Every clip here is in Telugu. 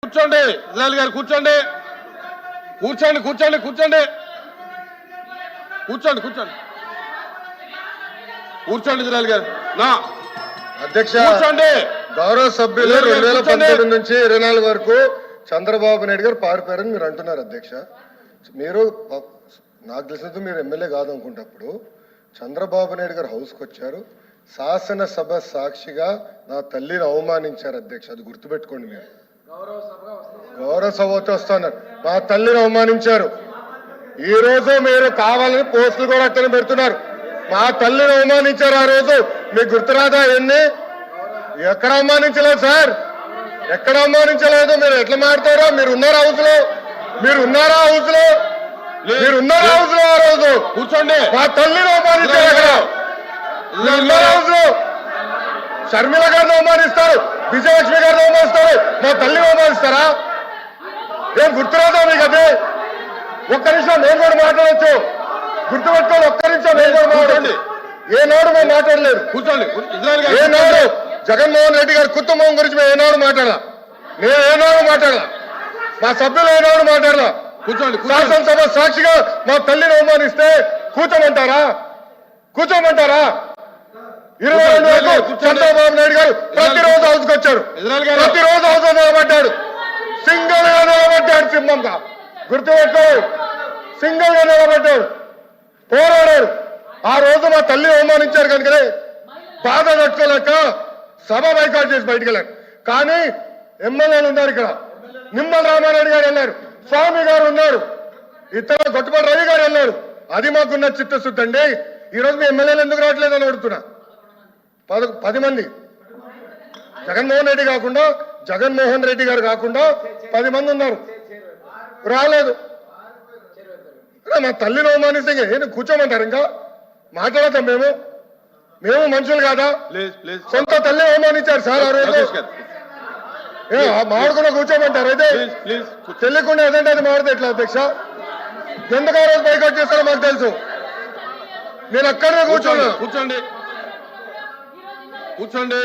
కూర్చోండి ఇజ్రాయల్ గారు, కూర్చోండి కూర్చోండి కూర్చోండి కూర్చోండి కూర్చోండి కూర్చోండి కూర్చోండి ఇజ్రాయల్ గారు. నా అధ్యక్ష, కూర్చోండి. గౌరవ సభ్యులు 2019 నుంచి 24 వరకు చంద్రబాబు నాయుడు గారు పారిపోయారని మీరు అంటున్నారు అధ్యక్ష. మీరు నాకు తెలిసినందుకు మీరు ఎమ్మెల్యే కాదు అనుకుంటప్పుడు చంద్రబాబు నాయుడు గారు హౌస్కి వచ్చారు, శాసనసభ సాక్షిగా నా తల్లిని అవమానించారు అధ్యక్ష. అది గుర్తుపెట్టుకోండి. మీరు గౌరవ సభతో వస్తున్నారు, మా తల్లిని అవమానించారు. ఈ రోజు మీరు కావాలని పోస్టులు కూడా అట్టని పెడుతున్నారు. మా తల్లిని అవమానించారు ఆ రోజు, మీకు గుర్తురాదా? ఎన్ని ఎక్కడ అవమానించలేదు సార్, ఎక్కడ అవమానించలేదు. మీరు ఎట్లా మాట్లాడతారో, మీరు ఉన్నారా హౌస్ లో? మీరు ఉన్నారా హౌస్ లో? మీరు ఉన్నారా హౌస్ లో? ఆ రోజు కూర్చోండి. మా తల్లిని అవమానించారు. అక్కడ ఉన్నారా హౌస్ లో? షర్మిల గారిని అవమానిస్తారు, విజయలక్ష్మి గారిని అవమానిస్తారు, మా తల్లిని అవమానిస్తారా? ఏం గుర్తురాదా మీకు? అదే ఒక్క నిమిషం నేను కూడా మాట్లాడచ్చు, గుర్తుపెట్టుకోండి. ఒక్క నిమిషం నేను కూడా మాట్లాడండి. ఏనాడు మేము మాట్లాడలేదు. కూర్చోండి. ఏనాడు జగన్మోహన్ రెడ్డి గారి కుటుంబం గురించి మేము ఏనాడు మాట్లాడాల? నేను ఏనాడు మాట్లాడాల? మా సభ్యులు ఏనాడు మాట్లాడాల? కూర్చోండి. శాసనసభ సాక్షిగా మా తల్లిని అవమానిస్తే కూర్చోమంటారా? కూర్చోమంటారా? 22 వరకు చంద్రబాబు నాయుడు గారు ప్రతిరోజు హౌస్కి వచ్చారు, ప్రతిరోజు హౌస్ నిలబడ్డాడు, సింగిల్ గా నిలబడ్డాడు. సింహంగా గుర్తుపెట్టుకో, సింగిల్ గా నిలబడ్డాడు, పోరాడాడు. ఆ రోజు మా తల్లిని అవమానించారు కనుకనే బాధ తట్టుకోలేక సభ బైకాట్ చేసి బయటికి వెళ్ళారు. కానీ ఎమ్మెల్యేలు ఉన్నారు ఇక్కడ, నిమ్మల రామారెడ్డి గారు వెళ్ళారు, స్వామి గారు ఉన్నారు, ఇతర గొట్టుపాటి రవి గారు వెళ్ళారు. అది మాకున్న చిత్తశుద్ధి అండి. ఈరోజు మీ ఎమ్మెల్యేలు ఎందుకు రావట్లేదు అని అడుగుతున్నా. 10 మంది జగన్మోహన్ రెడ్డి గారు కాకుండా 10 మంది ఉన్నారు, రాలేదు. మా తల్లిని అవమానిస్తే కూర్చోమంటారు? ఇంకా మాట్లాడతాం మేము మనుషులు కాదా? సొంత తల్లి అవమానించారు సార్ ఆ రోజు. మాడుకున్నా కూర్చోమంటారు? అయితే తెలియకుండా ఏదంటే అది మాడితే ఎట్లా అధ్యక్ష? ఎందుకు ఆ రోజు బైకాట్ చేస్తారో మాకు తెలుసు. నేను అక్కడే కూర్చోండి. కూర్చోండి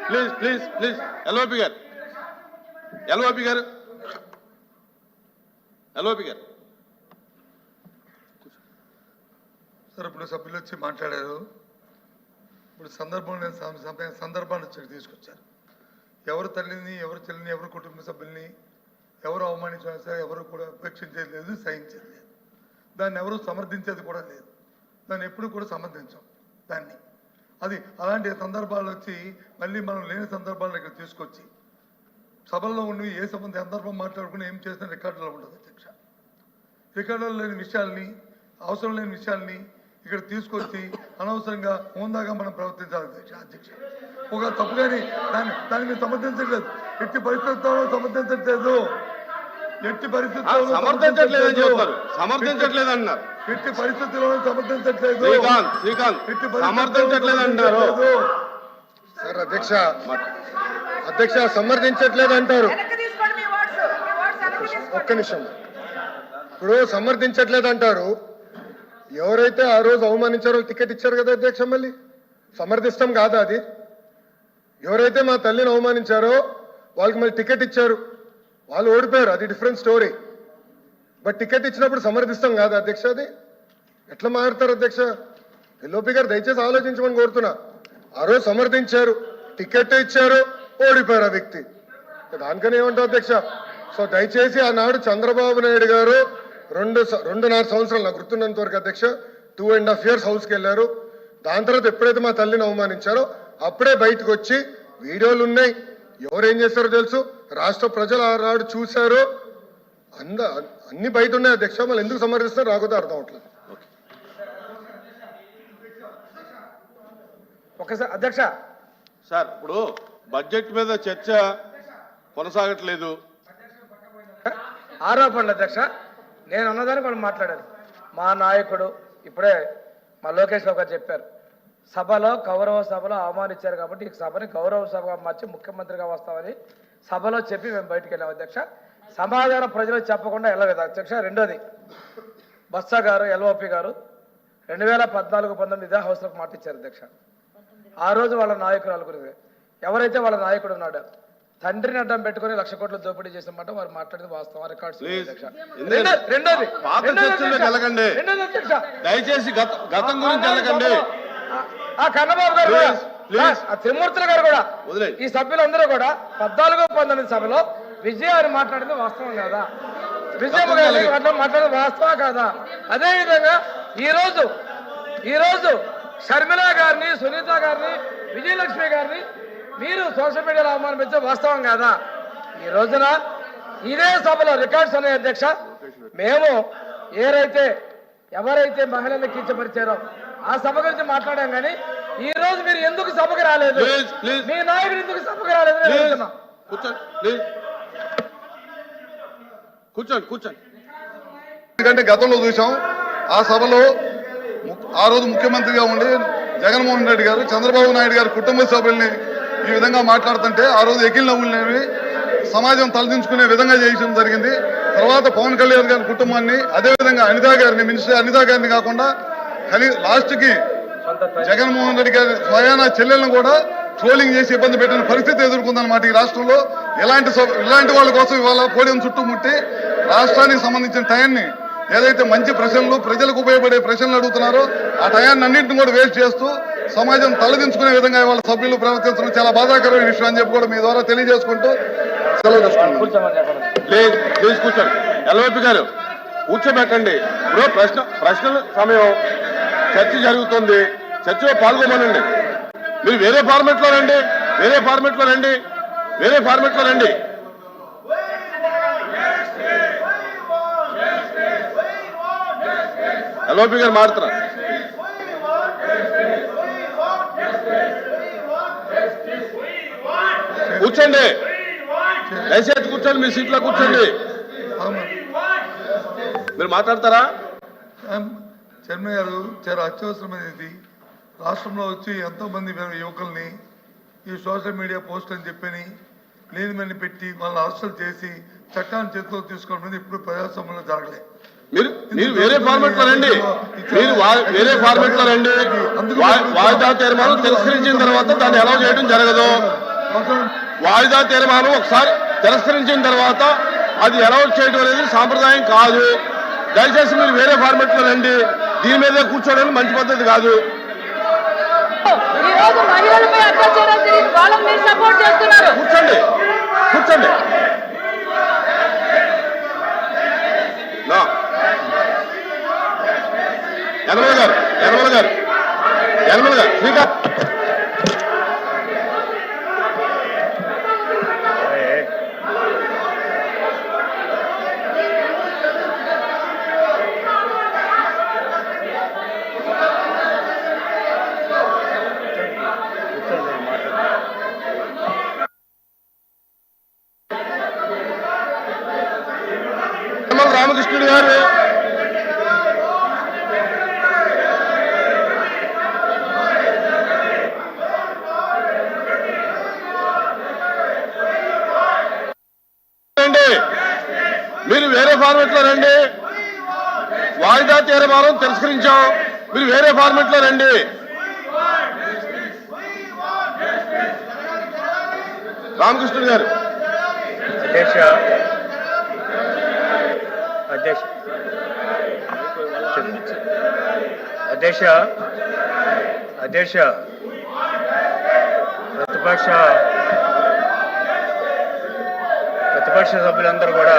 ప్లీజ్ ప్లీజ్ ప్లీజ్. ఎల్ఓపి గారు సార్, ఇప్పుడు సభ్యులు వచ్చి మాట్లాడారు. ఇప్పుడు సందర్భాన్ని వచ్చి తీసుకొచ్చారు. ఎవరు తల్లిని, ఎవరు చెల్లిని, ఎవరు కుటుంబ సభ్యుల్ని ఎవరు అవమానించినా సరే ఎవరు కూడా ఉపేక్షించేది లేదు, సహించేది లేదు. దాన్ని ఎవరు సమర్థించేది కూడా లేదు. దాన్ని ఎప్పుడు కూడా సమర్థించాం దాన్ని. అది అలాంటి సందర్భాలు వచ్చి మళ్ళీ మనం లేని సందర్భాలను ఇక్కడ తీసుకొచ్చి సభల్లో ఉండి ఏ సందర్భం మాట్లాడుకుని ఏం చేసిన రికార్డులో ఉండదు అధ్యక్ష. రికార్డులో లేని విషయాల్ని, అవసరం లేని విషయాల్ని ఇక్కడ తీసుకొచ్చి అనవసరంగా హోందాగా మనం ప్రవర్తించాలి అధ్యక్ష. ఒక తప్పు కానీ దాన్ని మేము సమర్థించట్లేదు, ఎట్టి పరిస్థితుల్లో సమర్థించట్లేదు, ఎట్టి పరిస్థితుల్లో సమర్థించట్లేదు అన్నారు. ఎట్టి పరిస్థితుల్లో సమర్థించట్లేదు అంటారు సార్. అధ్యక్ష సమర్థించట్లేదు అంటారు. ఒక్క నిమిషం. ఇప్పుడు సమర్థించట్లేదు అంటారు. ఎవరైతే ఆ రోజు అవమానించారో టికెట్ ఇచ్చారు కదా అధ్యక్ష, మళ్ళీ సమర్థిస్తాం కాదా అది? ఎవరైతే మా తల్లిని అవమానించారో వాళ్ళకి మళ్ళీ టికెట్ ఇచ్చారు, వాళ్ళు ఓడిపోయారు, అది డిఫరెంట్ స్టోరీ. బట్ టికెట్ ఇచ్చినప్పుడు సమర్థిస్తాం కాదా అధ్యక్ష? అది ఎట్లా మాట్లాడతారు అధ్యక్ష? ఎల్ఓపి గారు దయచేసి ఆలోచించమని కోరుతున్నా. ఆ రోజు సమర్థించారు, టికెట్ ఇచ్చారు, ఓడిపోయారు ఆ వ్యక్తి. దానికని ఏమంటావు అధ్యక్ష? సో దయచేసి ఆనాడు చంద్రబాబు నాయుడు గారు 2.5 సంవత్సరాలు నాకు గుర్తున్నంత వరకు అధ్యక్ష 2.5 years హౌస్కి వెళ్ళారు. దాని తర్వాత ఎప్పుడైతే మా తల్లిని అవమానించారో అప్పుడే బయటకు వచ్చి వీడియోలు ఉన్నాయి, ఎవరేం చేస్తారో తెలుసు, రాష్ట్ర ప్రజలు ఆనాడు చూశారు, అన్ని బయట ఉన్నాయి అధ్యక్ష. మళ్ళీ ఎందుకు సమర్థిస్తారో రాకపోతే అర్థం అవట్లేదు. ఒకసారి అధ్యక్ష సార్, ఇప్పుడు బడ్జెట్ మీద చర్చ కొనసాగట్లేదు. ఆరోపణలు అధ్యక్ష. నేను అన్నదానికి వాళ్ళు మాట్లాడారు. మా నాయకుడు ఇప్పుడే మా లోకేష్ రావు గారు చెప్పారు, సభలో గౌరవ సభలో అవమానించారు కాబట్టి ఈ సభని గౌరవ సభగా మార్చి ముఖ్యమంత్రిగా వస్తామని సభలో చెప్పి మేము బయటికి వెళ్ళాం అధ్యక్ష. సమాధానం ప్రజలకు చెప్పకుండా వెళ్ళలేదు అధ్యక్ష. రెండోది, బొత్స గారు ఎల్ఓపి గారు 2014-19 ఇదే హౌస్లోకి మాట ఇచ్చారు అధ్యక్ష. ఆ రోజు వాళ్ళ నాయకురాలు గురించి ఎవరైతే వాళ్ళ నాయకుడు ఉన్నాడో తండ్రిని అడ్డం పెట్టుకుని 1,00,000 కోట్ల దోపిడీ చేసామంటే వారు మాట్లాడేది వాస్తవం రికార్డ్స్ Please. అధ్యక్ష. ఎందుకంటే రెండోది పాత చర్చల్లోకి వెళ్ళకండి. రెండోది అధ్యక్ష, దయచేసి గతం గురించి వెళ్ళకండి. ఆ కన్నబాబు గారు కూడా, Please. ఆ త్రిమూర్తుల గారు కూడా, వదిలేయండి. ఈ సభ్యులందరూ కూడా 14-19 సభలో విజయ అని మాట్లాడింది వాస్తవం కాదా? విజయమ్మ గారు మాట్లాడేది వాస్తవం కాదా? అదే విధంగా ఈ రోజు షర్మిల గారిని, సునీత గారిని, విజయలక్ష్మి గారిని మీరు సోషల్ మీడియాలో అవమానించే వాస్తవం కాదా? ఈ రోజున ఇదే సభలో రికార్డ్స్ ఉన్నాయి అధ్యక్ష. మేము ఎవరైతే మహిళలను కించపరిచారో ఆ సభ గురించి మాట్లాడాం, కానీ ఈ రోజు మీరు ఎందుకు సభకు రాలేదు? Please. మీ నాయకుడు ఎందుకు సభకు రాలేదు? నేను అడుగుతున్నా. కూర్చోండి ప్లీజ్. కూర్చోండి. ఎందుకంటే గతంలో చూసాం ఆ సభలో ఆ రోజు ముఖ్యమంత్రిగా ఉండి జగన్మోహన్ రెడ్డి గారు చంద్రబాబు నాయుడు గారు కుటుంబ సభ్యుల్ని ఈ విధంగా మాట్లాడుతుంటే ఆ రోజు ఎకిల్ నవ్వులనేవి సమాజం తలదించుకునే విధంగా చేయడం జరిగింది. తర్వాత పవన్ కళ్యాణ్ గారి కుటుంబాన్ని, అదేవిధంగా మినిస్టర్ అనితా గారిని కాకుండా లాస్ట్కి జగన్మోహన్ రెడ్డి గారి స్వయాన చెల్లెలను కూడా ట్రోలింగ్ చేసి ఇబ్బంది పెట్టిన పరిస్థితి ఎదుర్కొందన్నమాట ఈ రాష్ట్రంలో. ఇలాంటి వాళ్ళ కోసం ఇవాళ పోడియం చుట్టుముట్టి రాష్ట్రానికి సంబంధించిన టయాన్ని, ఏదైతే మంచి ప్రశ్నలు, ప్రజలకు ఉపయోగపడే ప్రశ్నలు అడుగుతున్నారో ఆ టయాన్ని అన్నింటిని కూడా వేస్ట్ చేస్తూ సమాజం తలదించుకునే విధంగా ఇవాళ సభ్యులు ప్రవర్తించడం చాలా బాధాకరమైన విషయం అని చెప్పి కూడా మీ ద్వారా తెలియజేసుకుంటూ సెలవు తీసుకుంటున్నాను. ప్లీజ్ కూర్చోండి. ఎల్వైపి గారు కూర్చోబెట్టండి. ఇప్పుడు ప్రశ్నల సమయం, చర్చ జరుగుతుంది, చర్చలో పాల్గొమనండి. మీరు వేరే ఫార్మెట్ లో రండి. ఎల్వైపి గారు మారుతున్నారు. కూర్చోండి, దయచేసి కూర్చోండి. మీ సీట్లో కూర్చోండి. మీరు మాట్లాడతారా? చైర్మన్ గారు చాలా అత్యవసరమైనది. రాష్ట్రంలో వచ్చి ఎంతో మంది యువకుల్ని ఈ సోషల్ మీడియా పోస్ట్ అని చెప్పని లేనిమని పెట్టి వాళ్ళని అరెస్టులు చేసి చట్టాన్ని చేతిలో తీసుకోవడం ఇప్పుడు ప్రజాస్వామ్యంలో జరగలేదు. మీరు వేరే ఫార్మెట్ లో రండి. వాయిదా తీర్మానం తిరస్కరించిన తర్వాత దాన్ని అలౌ చేయడం జరగదు. వాయిదా తీర్మానం ఒకసారి తిరస్కరించిన తర్వాత అది అలౌ చేయడం అనేది సాంప్రదాయం కాదు. దయచేసి మీరు వేరే ఫార్మెట్ లో రండి. దీని మీదే కూర్చోవడం మంచి పద్ధతి కాదు. కూర్చోండి. యనమల గారు శ్రీకాంత్ రామకృష్ణుడు గారు మీరు వేరే ఫార్మెట్ లో రండి. వాయిదా తీర్మానం తిరస్కరించాం. మీరు వేరే ఫార్మెట్ లో రండి. రామకృష్ణుడు గారు. అధ్యక్ష ప్రతిపక్ష సభ్యులందరూ కూడా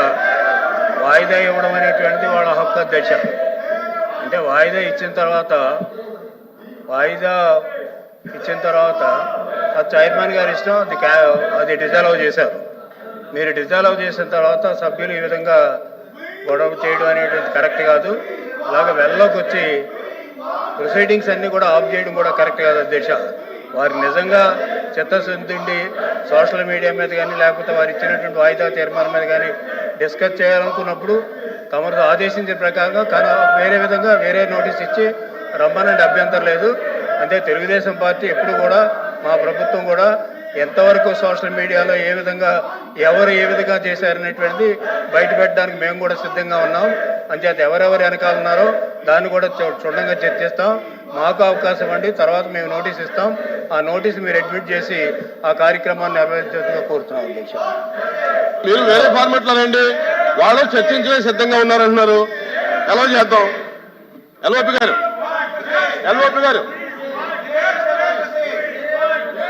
వాయిదా ఇవ్వడం అనేటువంటిది వాళ్ళ హక్కు అధ్యక్ష. అంటే వాయిదా ఇచ్చిన తర్వాత ఆ చైర్మన్ గారి ఇష్టం, అది డిజాల్వ్ చేశారు. మీరు డిజాల్వ్ చేసిన తర్వాత సభ్యులు ఈ విధంగా గొడవ చేయడం అనేటువంటి కరెక్ట్ కాదు. అలాగే వెళ్ళలోకి వచ్చి ప్రొసీడింగ్స్ అన్నీ కూడా ఆఫ్ చేయడం కూడా కరెక్ట్ కాదు అధ్యక్ష. వారు నిజంగా చిత్తశుద్ధి సోషల్ మీడియా మీద కానీ లేకపోతే వారు ఇచ్చినటువంటి వాయిదా తీర్మానం మీద కానీ డిస్కస్ చేయాలనుకున్నప్పుడు తమరు ఆదేశించిన ప్రకారంగా వేరే నోటీస్ ఇచ్చి రమ్మనండి, అభ్యంతరం లేదు. అంటే తెలుగుదేశం పార్టీ ఎప్పుడు కూడా, మా ప్రభుత్వం కూడా ఎంతవరకు సోషల్ మీడియాలో ఎవరు ఏ విధంగా చేశారనేటువంటిది బయట పెట్టడానికి మేము కూడా సిద్ధంగా ఉన్నాం. అంచేత ఎవరెవరు వెనకాలన్నారో దాన్ని కూడా క్షుణ్ణంగా చర్చిస్తాం. మాకు అవకాశం ఇవ్వండి, తర్వాత మేము నోటీస్ ఇస్తాం. ఆ నోటీస్ మీరు అడ్మిట్ చేసి ఆ కార్యక్రమాన్ని నెరవేర్చేందుకు కోరుతున్నాం అధ్యక్ష. మీరు వేరే ఫార్మెట్లో రండి, వాళ్ళు చర్చించడానికి సిద్ధంగా ఉన్నారంటున్నారు. ఎలా చేద్దాం? ఎల్ఓపి గారు, ఎల్ఓపి గారు,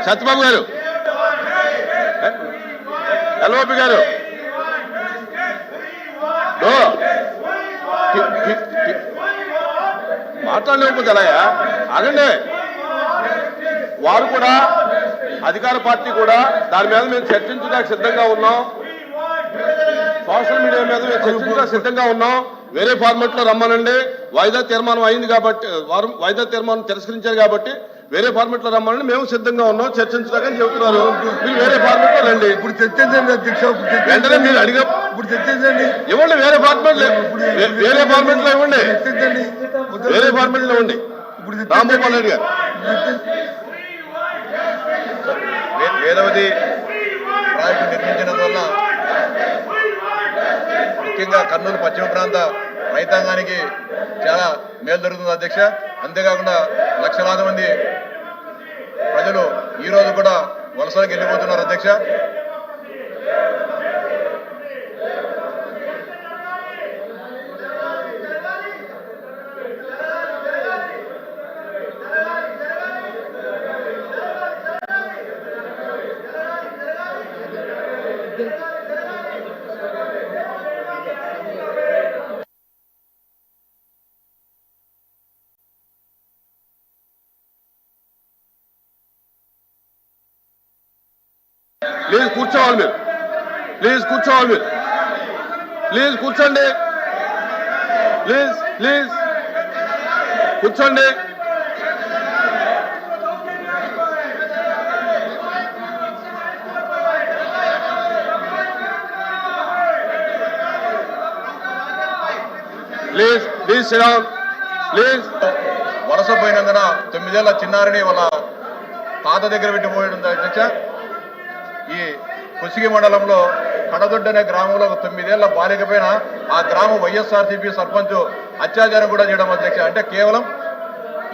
సత్యబాబు గారు, ఎల్ఓపి గారు, మాట్లాడలేకపోతే ఎలాగా? ఆగండి. వారు కూడా, అధికార పార్టీ కూడా దాని మీద మేము చర్చించడానికి సిద్ధంగా ఉన్నాం. సోషల్ మీడియా మీద మేము చర్చించడానికి సిద్ధంగా ఉన్నాం. వేరే ఫార్మెట్ లో రమ్మనండి. వాయిదా తీర్మానం అయింది కాబట్టి, వారు వాయిదా తీర్మానం తిరస్కరించారు కాబట్టి వేరే ఫార్మెట్ లో రమ్మనండి. మేము సిద్ధంగా ఉన్నాం చర్చించడానికి చెబుతున్నారు. మీరు వేరే ఫార్మెట్ లో రండి. ఇప్పుడు చర్చించండి అధ్యక్ష. వెంటనే మీరు అడిగా ఇప్పుడు చర్చించండి. ఇవ్వండి, వేరే ఫార్మెట్ లో, వేరే ఫార్మెట్ లో ఇవ్వండి, చర్చించండి. వేరే ఫార్మెట్ లో ఇవ్వండి. రాంభూపాల్ రెడ్డి గారు, వేదవతి ప్రాజెక్టు నిర్మించినందువల్ల ముఖ్యంగా కర్నూలు పశ్చిమ ప్రాంత రైతాంగానికి చాలా మేలు జరుగుతుంది అధ్యక్ష. అంతేకాకుండా లక్షలాది మంది ప్రజలు ఈ రోజు కూడా వలసలకు వెళ్ళిపోతున్నారు అధ్యక్ష. ప్లీజ్ కూర్చోవాలి మీరు, ప్లీజ్ కూర్చోవాలి మీరు, ప్లీజ్ కూర్చోండి, ప్లీజ్ ప్లీజ్ కూర్చోండి. Please please SIT down, please. వలస పోయినందున 9 ఏళ్ల చిన్నారిని వాళ్ళ తాత దగ్గర పెట్టిపోయింది అధ్యక్ష. ఈ కుసిగి మండలంలో కడదొడ్డ అనే గ్రామంలో 9 ఏళ్ల బాలిక పైన ఆ గ్రామ వైఎస్ఆర్సీపీ సర్పంచ్ అత్యాచారం కూడా చేయడం అధ్యక్ష. అంటే కేవలం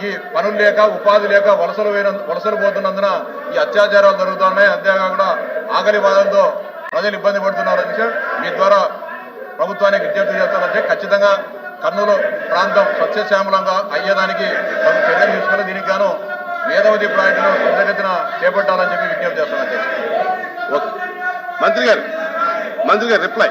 ఈ పనులు లేక, ఉపాధి లేక వలసలు పోతున్నందున ఈ అత్యాచారాలు జరుగుతున్నాయి. అంతేకాకుండా ఆకలి బాధలతో ప్రజలు ఇబ్బంది పడుతున్నారు అధ్యక్ష. మీ ద్వారా ప్రభుత్వానికి విజ్ఞప్తి చేస్తారంటే ఖచ్చితంగా కర్నూలు ప్రాంతం సస్యశ్యామలంగా అయ్యేదానికి తగు చర్యలు తీసుకుని దీనికి గాను వేదవతి ప్రాజెక్టును త్వరితగతిన చేపట్టాలని చెప్పి విజ్ఞప్తి చేస్తాను అధ్యక్ష. ఓకే, మంత్రి గారు రిప్లై.